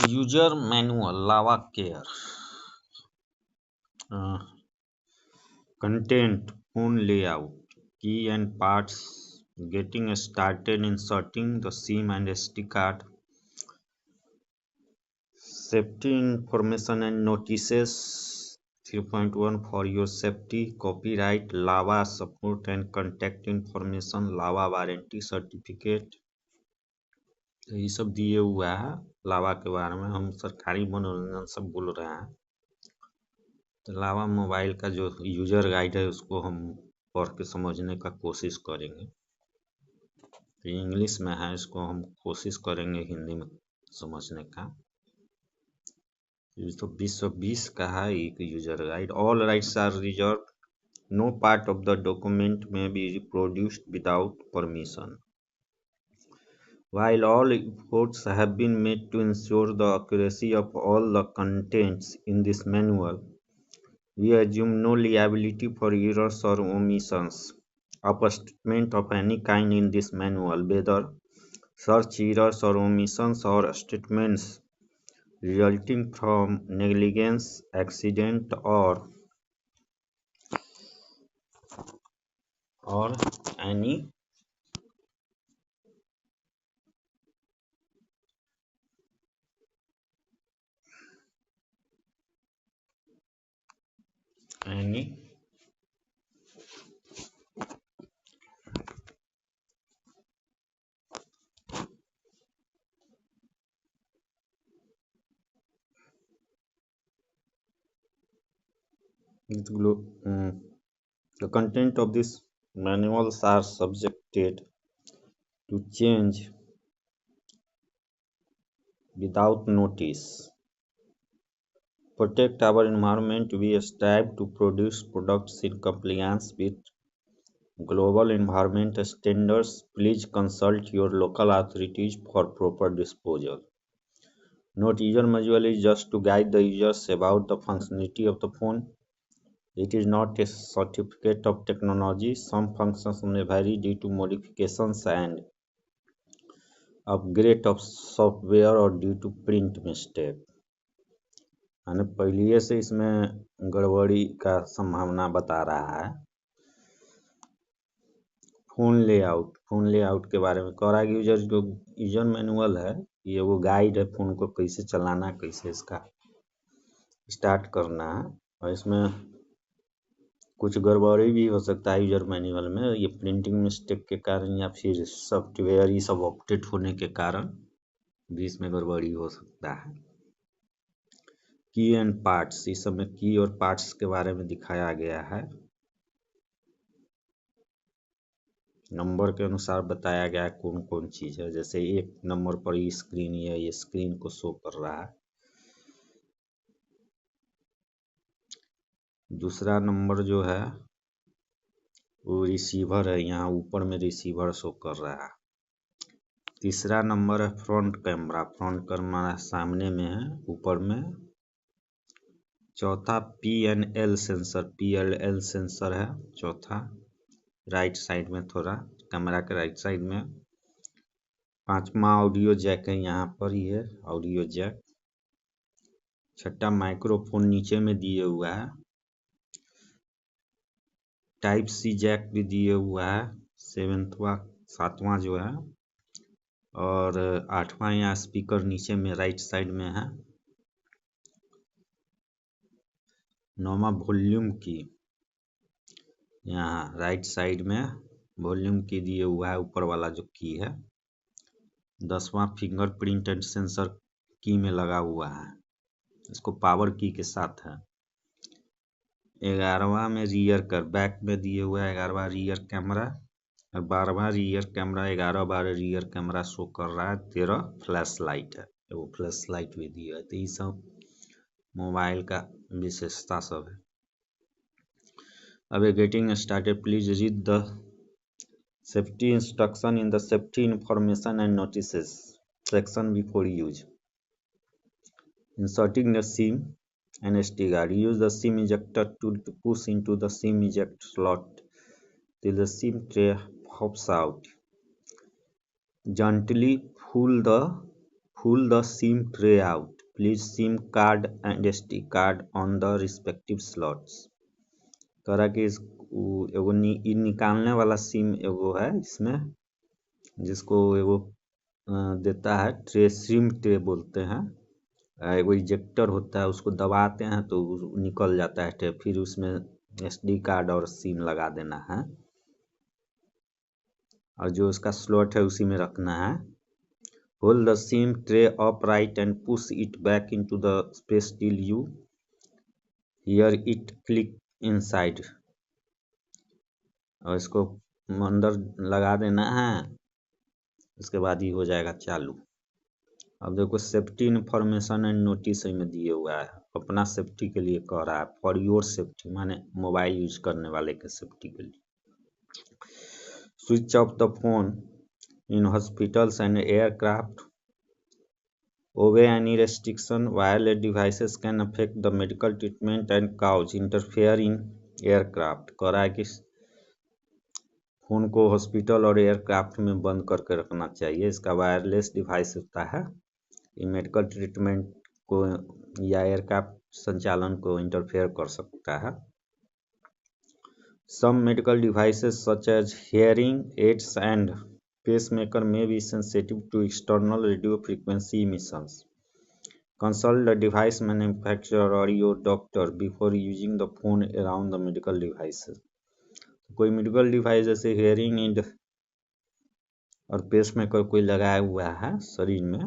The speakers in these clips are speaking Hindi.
User manual, Lava Care. Content, phone layout, key and parts, getting started, inserting the SIM and SD card, safety information and notices. 3.1 for your safety, copyright, Lava support and contact information, Lava warranty certificate. तो ये सब दिए हुआ है लावा के बारे में। हम सरकारी मनोरंजन सब बोल रहे हैं। तो लावा मोबाइल का जो यूजर गाइड है उसको हम पढ़ के समझने का कोशिश करेंगे। तो इंग्लिश में है, इसको हम कोशिश करेंगे हिंदी में समझने का। ये तो 2020 का है एक user guide. All rights are reserve, no part of the document may be reproduced without permission. While all efforts have been made to ensure the accuracy of all the contents in this manual, we assume no liability for errors or omissions of a statement of any kind in this manual, whether such errors or omissions or statements resulting from negligence, accident, or any the content of these manuals are subjected to change without notice. Protect our environment, we strive to produce products in compliance with global environment standards. Please consult your local authorities for proper disposal. Note: user manual is just to guide the users about the functionality of the phone. It is not a certificate of technology. Some functions may vary due to modifications and upgrade of software or due to print mistake। यानी पहले से इसमें गड़बड़ी का संभावना बता रहा है। फोन लेआउट के बारे में कह रहा है कि यूजर मैनुअल है, ये वो गाइड है फोन को कैसे चलाना, कैसे इसका स्टार्ट करना है। और इसमें कुछ गड़बड़ी भी हो सकता है यूजर मैनुअल में, ये प्रिंटिंग मिस्टेक के कारण या फिर सॉफ्टवेयर ये सब अपडेट होने के कारण भी इसमें गड़बड़ी हो सकता है। की एंड पार्ट्स, इस सब में की और पार्ट्स के बारे में दिखाया गया है। नंबर के अनुसार बताया गया है कौन कौन चीज है। जैसे एक नंबर पर ये स्क्रीन को शो कर रहा है। दूसरा नंबर जो है वो रिसीवर है, यहाँ ऊपर में रिसीवर शो कर रहा है। तीसरा नंबर है फ्रंट कैमरा सामने में है, ऊपर में। चौथा PNL सेंसर है चौथा, राइट साइड में, थोड़ा कैमरा के राइट साइड में। पांचवा ऑडियो जैक है यहाँ पर, ये ऑडियो जैक। छठा माइक्रोफोन नीचे में दिए हुआ है। टाइप सी जैक भी दिए हुआ है, सातवां जो है। और आठवां यहाँ स्पीकर नीचे में राइट साइड में है। नौवां वॉल्यूम की, यहाँ राइट साइड में वॉल्यूम की दिए हुआ है, ऊपर वाला जो की है। 10वां फिंगरप्रिंट एंड सेंसर की में लगा हुआ है, इसको पावर की के साथ है। 11वां में बैक में दिए हुआ है 11वां रियर कैमरा। और 12वां rear camera, 11 rear camera show कर रहा है। 13 फ्लैश लाइट है, वो फ्लैश लाइट भी दिया है। तो ये सब मोबाइल का विशेषता सब है। अब getting started, please read the safety instruction in the safety information and notices section before use. Inserting the SIM and SD card. Use the SIM ejector tool to push into the SIM eject slot till the SIM tray pops out. Gently pull the pull the SIM tray out. Please SIM card and SD card on the respective slots. कह रहा कि एगो निकालने वाला सिम एगो है इसमें, जिसको एगो देता है ट्रे, सिम ट्रे बोलते हैं। एगो इजेक्टर होता है, उसको दबाते हैं तो निकल जाता है ट्रे, फिर उसमें SD कार्ड और सिम लगा देना है, और जो उसका स्लॉट है उसी में रखना है। Hold the SIM tray upright and push it back into the space till you hear it click inside. और इसको अंदर लगा देना है, उसके बाद ही हो जाएगा चालू। अब देखो सेफ्टी इंफॉर्मेशन एंड नोटिस में दिए हुआ है, अपना सेफ्टी के लिए कह रहा है, फॉर योर सेफ्टी माने मोबाइल यूज करने वाले के सेफ्टी के लिए। Switch off the phone in hospitals and aircraft. Obey any restriction. Wireless devices can affect the medical treatment and cause interfere in aircraft. कह रहा है कि फोन को हॉस्पिटल और एयरक्राफ्ट में बंद करके रखना चाहिए। इसका वायरलेस डिवाइस होता है, ये मेडिकल ट्रीटमेंट को या एयरक्राफ्ट संचालन को इंटरफेयर कर सकता है। Some medical devices such as hearing aids and pacemaker may be sensitive to external radio frequency emissions. Consult the device manufacturer or your doctor before using the phone around the medical devices. कोई मेडिकल डिवाइस जैसे हेयरिंग एड और पेसमेकर कोई लगाया हुआ है शरीर में,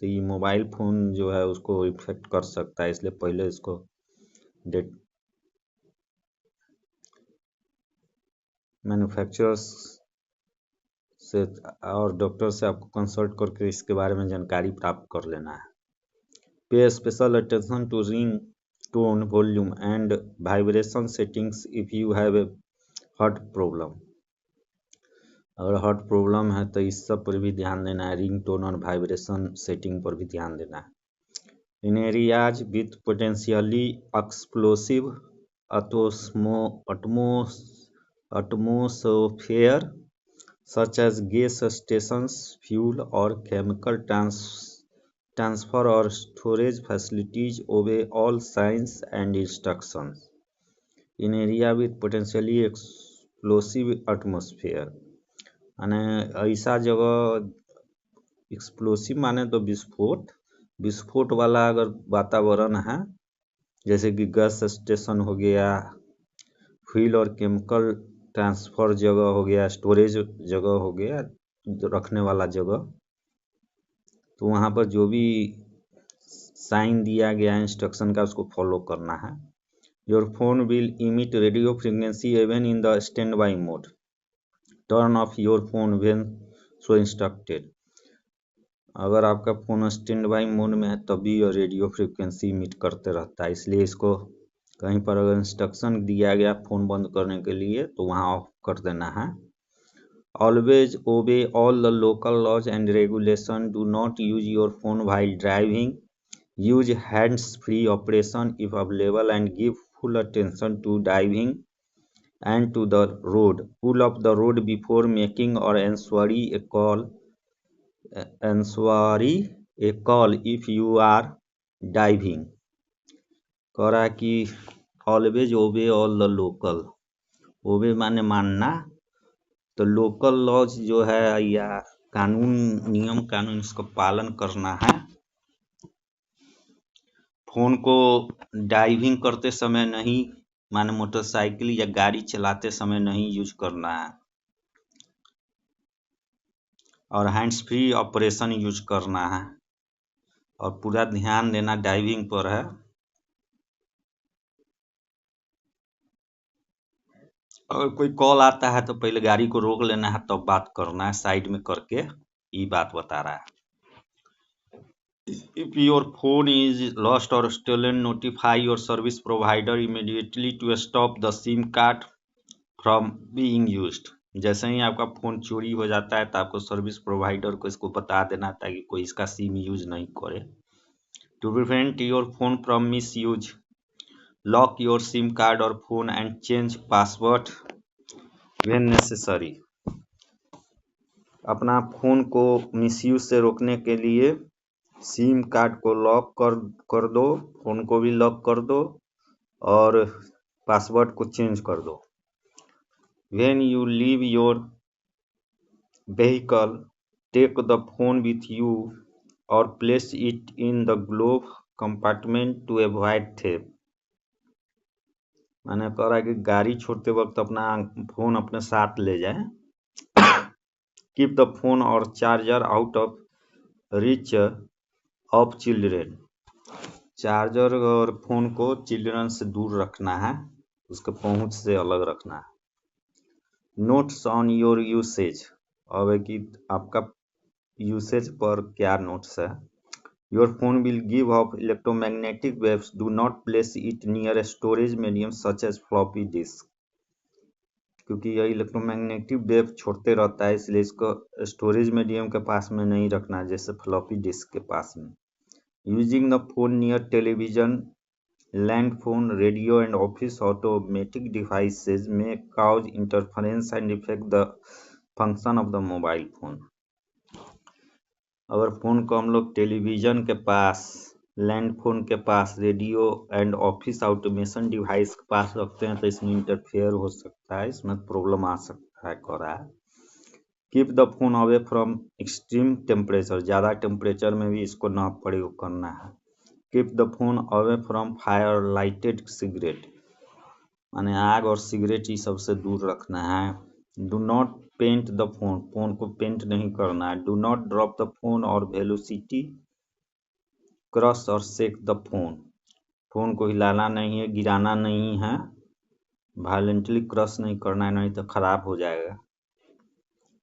तो ये मोबाइल फोन जो है उसको इफेक्ट कर सकता है, इसलिए पहले इसको मैन्युफैक्चरर्स से और डॉक्टर से आपको कंसल्ट करके इसके बारे में जानकारी प्राप्त कर लेना है। Pay special attention to ring tone, volume and vibration settings if you have a heart problem. अगर हार्ट प्रॉब्लम है तो इस सब पर भी ध्यान देना है, रिंग टोन और वाइब्रेशन सेटिंग पर भी ध्यान देना है। In areas with potentially explosive atmosphere such as gas stations, fuel or chemical transfer or storage facilities, obey all signs and instructions. In area with potentially explosive atmosphere माने ऐसा जगह, एक्सप्लोसिव माने तो विस्फोट वाला अगर वातावरण है, जैसे कि गैस स्टेशन हो गया, फ्यूल और केमिकल ट्रांसफर जगह हो गया, स्टोरेज जगह हो गया, रखने वाला जगह, तो वहाँ पर जो भी साइन दिया गया इंस्ट्रक्शन का उसको फॉलो करना है। Your phone will emit radio frequency even in the stand by mode. Turn off your phone when so instructed. अगर आपका फोन स्टैंड बाई मोड में है तभी यह रेडियो फ्रीक्वेंसी इमिट करते रहता है, इसलिए इसको कहीं पर अगर इंस्ट्रक्शन दिया गया फोन बंद करने के लिए तो वहाँ ऑफ कर देना है। Always obey all the local laws and regulation. Do not use your phone while driving. Use hands free operation if available and give full attention to driving and to the road. Pull up the road before making or answering a call if you are driving. कह रहा है कि always obey all the local. ओबे माने मानना, तो लोकल लॉज जो है या नियम कानून इसको पालन करना है। फोन को ड्राइविंग करते समय नहीं, माने मोटरसाइकिल या गाड़ी चलाते समय नहीं यूज करना है, और हैंड्स फ्री ऑपरेशन यूज करना है, और पूरा ध्यान देना ड्राइविंग पर है। अगर कोई कॉल आता है तो पहले गाड़ी को रोक लेना है, तब बात करना है, साइड में करके, ये बात बता रहा है। If your phone is lost or stolen, notify your service provider immediately to stop the SIM card from being used. जैसे ही आपका फोन चोरी हो जाता है तो आपको सर्विस प्रोवाइडर को इसको बता देना ताकि कोई इसका सिम यूज नहीं करे। To prevent your phone from misuse, lock your SIM card or phone and change password when necessary. अपना फोन को मिसयूज से रोकने के लिए सिम कार्ड को लॉक कर दो, फ़ोन को भी लॉक कर दो और पासवर्ड को चेंज कर दो। When you leave your vehicle, take the phone with you or place it in the glove compartment to avoid theft। मैंने कह रहा है कि गाड़ी छोड़ते वक्त अपना फ़ोन अपने साथ ले जाएं। Keep the phone or charger out of reach of children। Charger और फ़ोन को चिल्ड्रन से दूर रखना है, उसके पहुंच से अलग रखना है। Notes on your usage. अब है कि आपका यूसेज पर क्या नोट्स है। Your phone will give off electromagnetic waves, do not place it near storage medium such as floppy disk. क्योंकि यह इलेक्ट्रोमैग्नेटिक वेव छोड़ते रहता है, इसलिए इसको स्टोरेज मीडियम के पास में नहीं रखना है, जैसे फ्लॉपी डिस्क के पास में। Using the phone near television, land phone, radio and office automatic devices may cause interference and effect the function of the mobile phone. अगर फ़ोन को हम लोग टेलीविज़न के पास, लैंड फोन के पास, radio and office automation device के पास रखते हैं तो इसमें इंटरफेयर हो सकता है, इसमें प्रॉब्लम आ सकता है, कह रहा है। Keep the phone away from extreme temperature, ज़्यादा टेम्परेचर में भी इसको ना प्रयोग करना है। Keep the phone away from fire lighted cigarette, माने आग और सिगरेट ही सबसे दूर रखना है। Do not paint the phone, phone को पेंट नहीं करना है। Do not drop the phone और वेलोसिटी, क्रश और शेक द फोन, फोन को हिलाना नहीं है, गिराना नहीं है, वायलेंटली क्रश नहीं करना है, नहीं तो खराब हो जाएगा।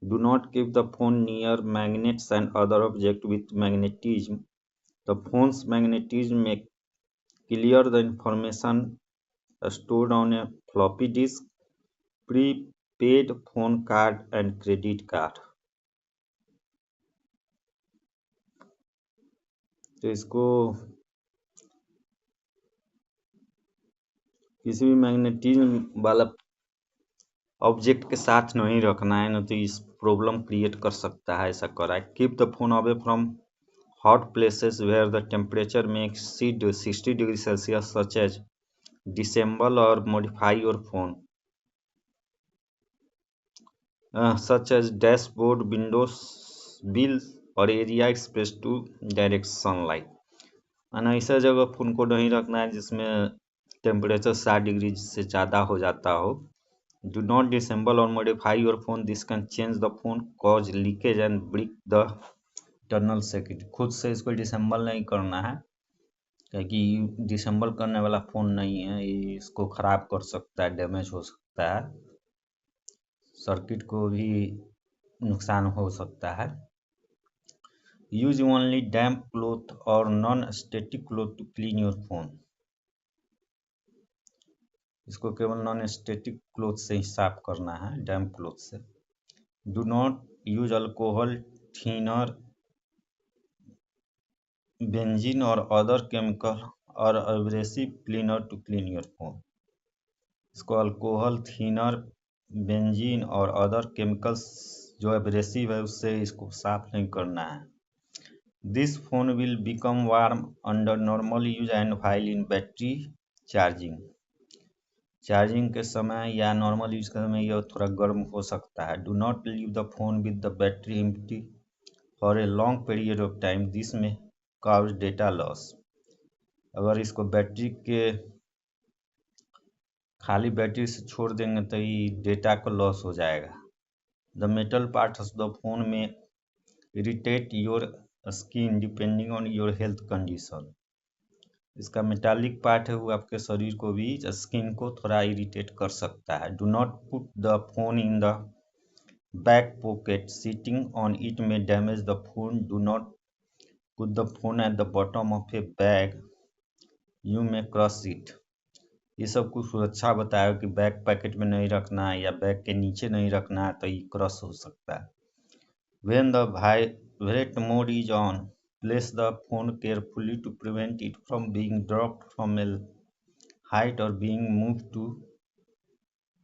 Do not keep the phone near magnets and other object with magnetism, the phone's magnetism may clear the information stored on a floppy disk, prepaid phone card and credit card। तो इसको किसी भी मैग्नेटिज्म वाला ऑब्जेक्ट के साथ नहीं रखना है, न तो इस प्रॉब्लम क्रिएट कर सकता है, ऐसा कर रहा है। Keep the phone away from hot places where the temperature may exceed 60 degree Celsius such as disassemble और modify your phone such as dashboard, windows, wheels or area express to direct sunlight. माना ऐसा जगह फोन को नहीं रखना है जिसमें टेम्परेचर 60 डिग्री से ज़्यादा हो जाता हो। डू नॉट डिसेंबल और modify your phone, this can change the phone, cause leakage and break the internal circuit. खुद से इसको डिसेंबल नहीं करना है, क्योंकि डिसेंबल करने वाला फ़ोन नहीं है, ये इसको ख़राब कर सकता है, डैमेज हो सकता है, सर्किट को भी नुकसान हो सकता है। यूज ओनली डैम्प क्लॉथ और non static cloth to clean your phone, इसको केवल नॉन स्टैटिक क्लॉथ से ही साफ करना है, डैम्प क्लॉथ से। Do not use alcohol, thinner, benzene और अदर केमिकल और abrasive cleaner to clean your phone, इसको अल्कोहल, थिनर, बेंजीन और अदर केमिकल्स जो एब्रेसिव है उससे इसको साफ नहीं करना है। This phone will become warm under normal use and while in battery charging, charging के समय या नॉर्मल यूज के समय यह थोड़ा गर्म हो सकता है। Do not leave the phone with the battery empty for a long period of time, this में काउज डेटा लॉस, अगर इसको बैटरी के खाली बैटरी से छोड़ देंगे तो ये डेटा का लॉस हो जाएगा। The metal part of the phone may irritate your skin depending on your health condition, इसका मेटालिक पार्ट है वो आपके शरीर को भी, स्किन को थोड़ा इरिटेट कर सकता है। Do not put the phone in the back pocket, sitting on it may damage the phone. Do not put the phone at the bottom of a bag, you may crush it, ये सब कुछ सुरक्षा बताया कि बैक पैकेट में नहीं रखना है या बैग के नीचे नहीं रखना है, तो ये क्रश हो सकता है। When the vibrate mode is on, place the phone carefully to prevent it from being dropped from a height or being moved to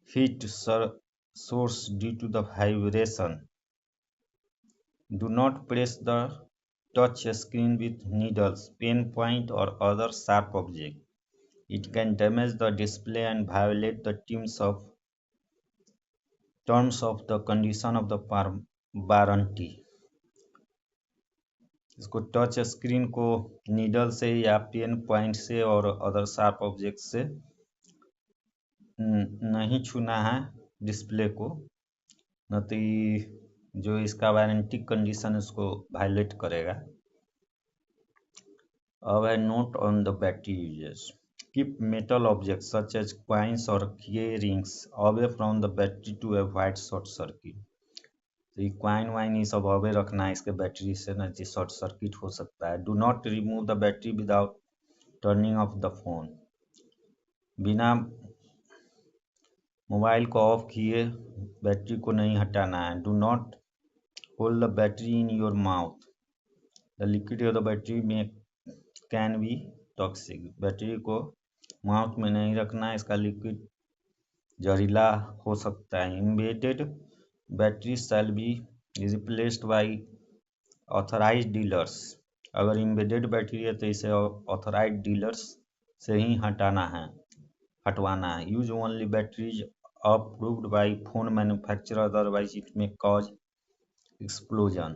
heat source due to the vibration. Do not press the touch a screen with needles, pen point, or other sharp object. It can damage the display and violate the terms of the condition of the warranty. इसको टच स्क्रीन को नीडल से या पेन पॉइंट से और अदर शार्प ऑब्जेक्ट से नहीं छूना है डिस्प्ले को, न तो जो इसका वारंटी कंडीशन उसको वायलेट करेगा। अब है note on the battery usages. Keep metal objects such as coins और key rings away from the battery to avoid short circuit. तो ये कॉइन वाइन ये सब अवे रखना है इसके बैटरी से, ना जी शॉर्ट सर्किट हो सकता है। Do not remove the battery without turning of the phone. बिना मोबाइल को ऑफ किए बैटरी को नहीं हटाना है। Do not hold the battery in your mouth. The liquid of the battery में कैन बी टॉक्सिक। बैटरी को माउथ में नहीं रखना है, इसका लिक्विड जहरीला हो सकता है। Embedded battery shall be replaced by authorised dealers. अगर एम्बेडेड बैटरी है तो इसे ऑथराइज्ड डीलर्स से ही हटवाना है। Use only batteries approved by phone manufacturer, otherwise it में कॉज एक्सप्लोजन।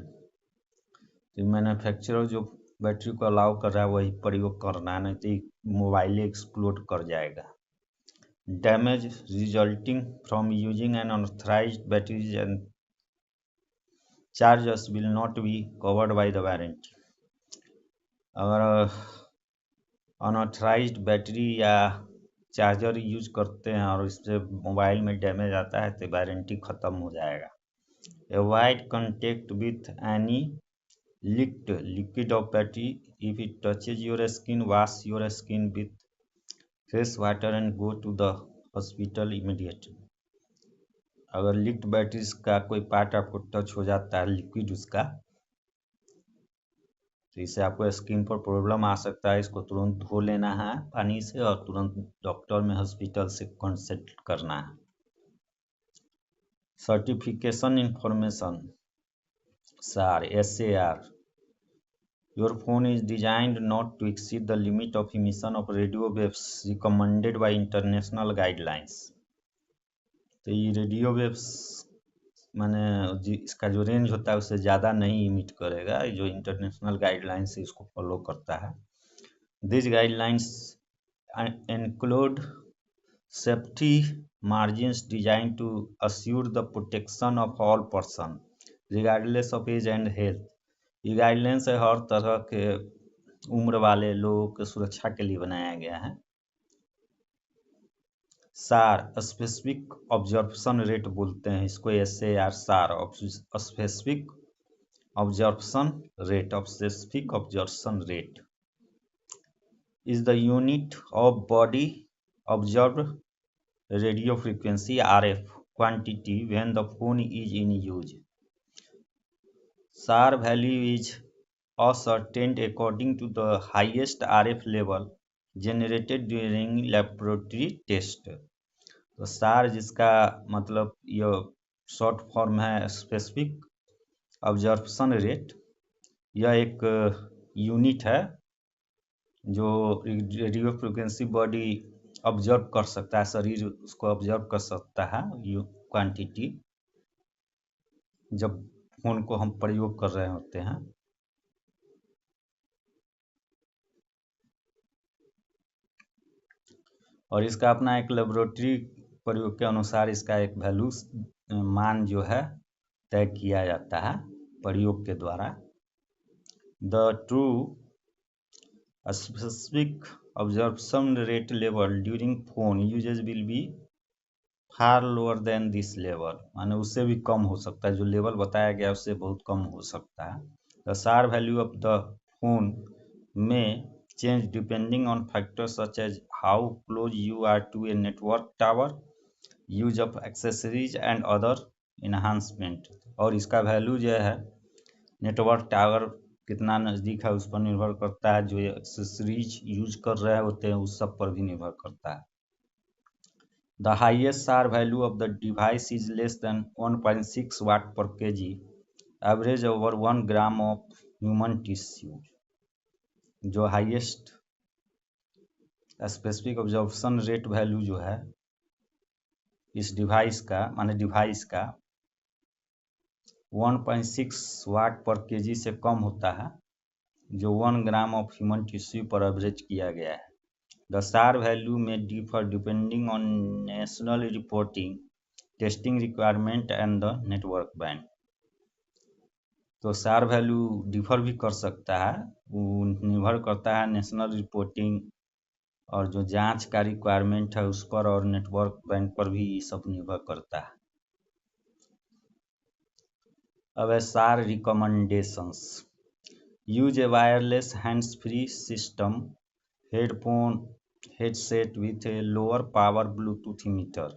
तो मैन्युफैक्चरर जो बैटरी को अलाउ कर रहा है वही प्रयोग करना है, नहीं तो मोबाइल एक्सप्लोड कर जाएगा। Damage resulting from using an unauthorized batteries and charges will not be covered by the warranty. अगर अनऑथराइज्ड बैटरी या चार्जर यूज करते हैं और इससे मोबाइल में डैमेज आता है तो वारंटी ख़त्म हो जाएगा। Avoid contact with any leaked liquid of battery. If it touches your skin, wash your skin with fresh water and go to the hospital immediately. अगर लीक्ड बैटरीज का कोई पार्ट आपको टच हो जाता है लिक्विड उसका, तो इससे आपको स्किन पर प्रॉब्लम आ सकता है। इसको तुरंत धो लेना है पानी से और तुरंत डॉक्टर में हॉस्पिटल से कंसल्ट करना है। Certification information SAR SAR। Your phone is designed not to exceed the limit of emission of radio waves recommended by international guidelines। तो ये रेडियो वेव्स माने इसका जो रेंज होता है उससे ज़्यादा नहीं इमिट करेगा, जो इंटरनेशनल गाइडलाइंस है इसको फॉलो करता है। This guidelines include safety margins design to assure the protection of all person regardless of age and health. ये गाइडलाइंस है हर तरह के उम्र वाले लोगों के सुरक्षा के लिए बनाया गया है। SAR स्पेसिफिक ऑब्जर्वेशन रेट बोलते हैं इसको, SAR SAR specific observation rate is the unit of body observed radio frequency RF quantity when the phone is in use। SAR value is ascertained according to the highest RF level generated during laboratory test। तो SAR जिसका मतलब ये शॉर्ट फॉर्म है स्पेसिफिक ऑब्जर्वेशन रेट, यह एक यूनिट है जो रेडियो फ्रिक्वेंसी बॉडी ऑब्जर्व कर सकता है, शरीर उसको ऑब्जर्व कर सकता है ये क्वांटिटी जब फोन को हम प्रयोग कर रहे होते हैं। और इसका अपना एक लेबोरेटरी प्रयोग के अनुसार इसका एक वैल्यू मान जो है तय किया जाता है प्रयोग के द्वारा। The true specific observation rate level during phone usage will be far lower than this level, माने उससे भी कम हो सकता है, जो लेवल बताया गया उससे बहुत कम हो सकता है। The SAR value of the phone में change depending on factors such as how close you are to a network tower, use of accessories and other enhancement। और इसका वैल्यू जो है नेटवर्क टावर कितना नज़दीक है उस पर निर्भर करता है, जो एक्सेसरीज यूज कर रहे होते हैं उस सब पर भी निर्भर करता है। The highest SAR value of the device is less than 1.6 watt per kg, average over 1 gram of human tissue, जो highest specific absorption rate value जो है इस डिवाइस का, माने डिवाइस का 1.6 वाट पर केजी से कम होता है, जो 1 ग्राम ऑफ ह्यूमन टिश्यू पर एवरेज किया गया है। द SAR वैल्यू में differ depending on national reporting, testing requirement and the network band. तो SAR वैल्यू डिफर भी कर सकता है, वो निर्भर करता है नेशनल रिपोर्टिंग और जो जांच का रिक्वायरमेंट है उस पर, और नेटवर्क बैंड पर भी ये सब निर्भर करता है। अब है SAR recommendations. Use a wireless hands free system, headphone, headset with a lower power Bluetooth emitter.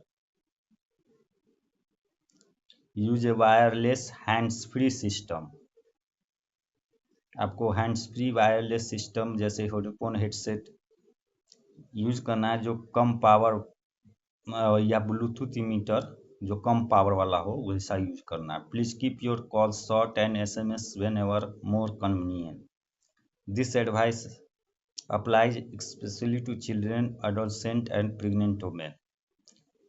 Use a wireless hands-free system. आपको हैंड्स फ्री वायरलेस सिस्टम जैसे हेडफोन, हेडसेट यूज करना है जो कम पावर, या ब्लूटूथ इमीटर जो कम पावर वाला हो वैसा यूज करना है। Please keep your call short and SMS whenever more convenient. This advice applies especially to children, adolescent and pregnant women.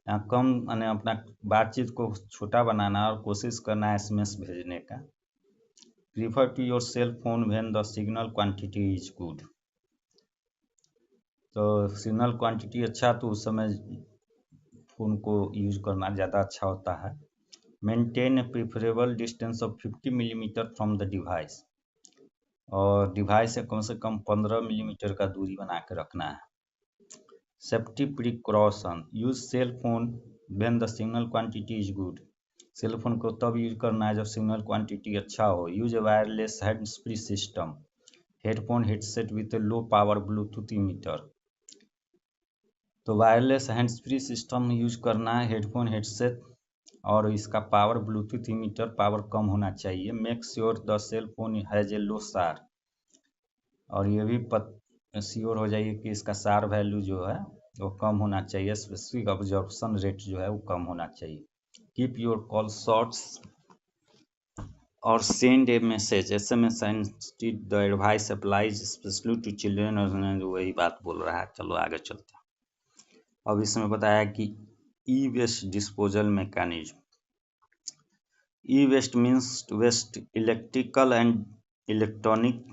यहाँ कम यानी अपना बातचीत को छोटा बनाना और कोशिश करना है SMS भेजने का। Prefer to your cell phone when the signal quantity is good. तो सिग्नल क्वांटिटी अच्छा तो उस समय फ़ोन को यूज करना ज़्यादा अच्छा होता है। Maintain A preferable distance of 50 millimetre from the device, और डिवाइस से कम 15 मिलीमीटर का दूरी बना के रखना है। Safety precaution, use cell phone when the signal quantity is good. Cell phone को तब यूज करना है जब सिग्नल क्वांटिटी अच्छा हो। Use a wireless hands free system, headphone, headset with a low power Bluetooth emitter. तो wireless hands free system use करना है, हेडफोन, हेडसेट, और इसका पावर ब्लूटूथ इमीटर पावर कम होना चाहिए। Make sure the cell phone has a low SAR, और ये भी श्योर हो जाइए कि इसका SAR वैल्यू जो है वो कम होना चाहिए, स्पेसिफिक ऑब्जॉर्प्शन रेट जो है वो कम होना चाहिए। कीप योर कॉल शॉर्ट्स और send a message SMS instead the advice applies specially to children, और वही बात बोल रहा है। चलो आगे चलते हैं। अब इसमें बताया कि e waste disposal mechanism. E waste means waste electrical and electronic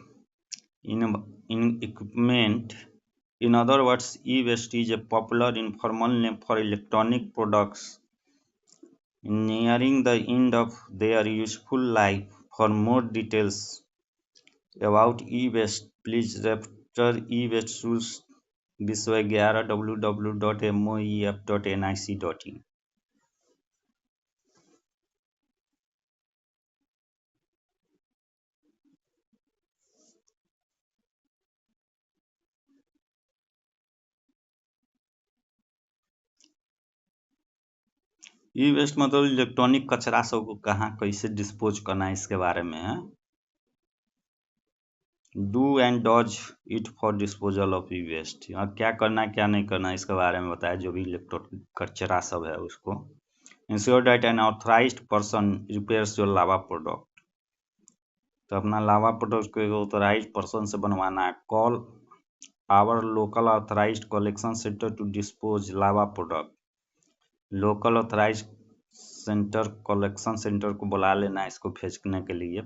in equipment. In other words, e-waste is a popular informal name for electronic products nearing the end of their useful life. For more details about e-waste, please refer e-waste rules विश्व 11 www.moef.nic.in। ई वेस्ट मतलब इलेक्ट्रॉनिक कचरा सब को कहाँ कैसे डिस्पोज करना है इसके बारे में है। Do and dos it for disposal of e waste, और क्या करना है क्या नहीं करना है इसके बारे में बताया। जो भी इलेक्ट्रॉनिक कचरा सब है उसको। Ensure that N authorised person repairs your Lava product, तो अपना लावा प्रोडक्ट को एक ऑथराइज्ड पर्सन से बनवाना है। Call our local authorised collection centre to dispose Lava product, local authorised centre collection centre को बुला लेना है इसको फेंकने के लिए।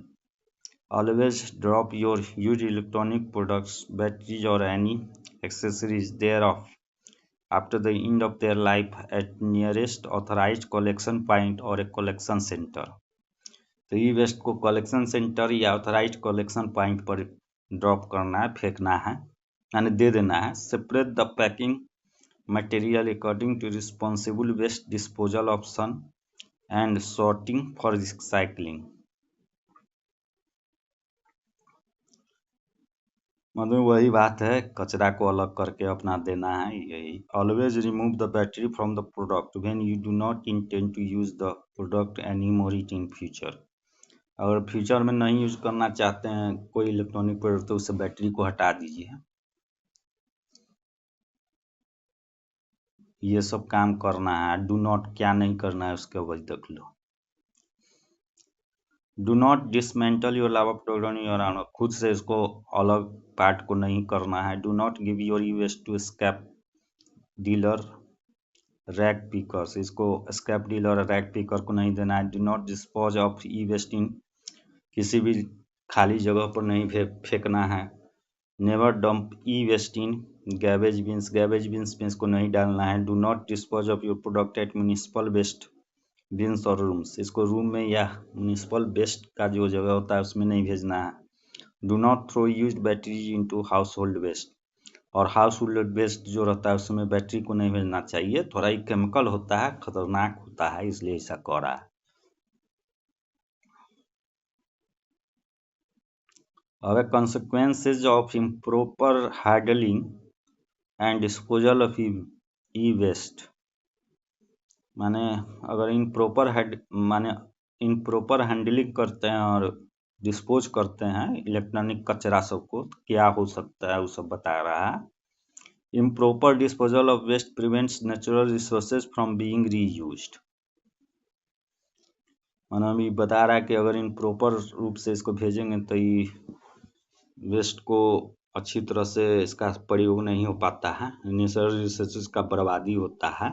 Always drop your use electronic products, batteries और any accessories there of after the end of their life at nearest authorised collection point or a collection centre. तो ई वेस्ट को कलेक्शन सेंटर या ऑथराइज्ड कलेक्शन पॉइंट पर ड्रॉप करना है, फेंकना है, यानी दे देना है। Separate the packing material according to responsible waste disposal option and sorting for recycling। मतलब वही बात है, कचरा को अलग करके अपना देना है यही। Always remove the battery from the product when you do not intend to use the product any more it in future. अगर फ्यूचर में नहीं यूज करना चाहते हैं कोई इलेक्ट्रॉनिक प्रोडक्ट तो उससे बैटरी को हटा दीजिए। ये सब काम करना है। डू नॉट क्या नहीं करना है उसके वजह देख लो। Do not dismantle your Lava product your honour, खुद से इसको अलग पार्ट को नहीं करना है। Do not give your e waste to scrap dealer rag pickers, इसको स्क्रैप डीलर और रैक पिकर को नहीं देना है। Do not dispose of e waste in, किसी भी खाली जगह पर नहीं फेंकना है। Never dump e waste in garbage bins, garbage bins में इसको नहीं डालना है। Do not dispose of your product at municipal waste bins और रूम्स, इसको रूम में या म्यूनिसिपल वेस्ट का जो जगह होता है उसमें नहीं भेजना है। Do not throw used batteries into household waste, और हाउस होल्ड वेस्ट जो रहता है उसमें बैटरी को नहीं भेजना चाहिए, थोड़ा ही केमिकल होता है, खतरनाक होता है, इसलिए ऐसा कर रहा है। अब consequences of improper handling and disposal of e-waste, माने अगर इम्प्रॉपर हैंडलिंग करते हैं और डिस्पोज करते हैं इलेक्ट्रॉनिक कचरा सबको, तो क्या हो सकता है वो सब बता रहा है। Improper disposal of waste prevents natural resources from being reused, माना अभी बता रहा है कि अगर इम्प्रॉपर रूप से इसको भेजेंगे तो ये वेस्ट को अच्छी तरह से इसका प्रयोग नहीं हो पाता है, नेचुरल रिसोर्सेज का बर्बादी होता है।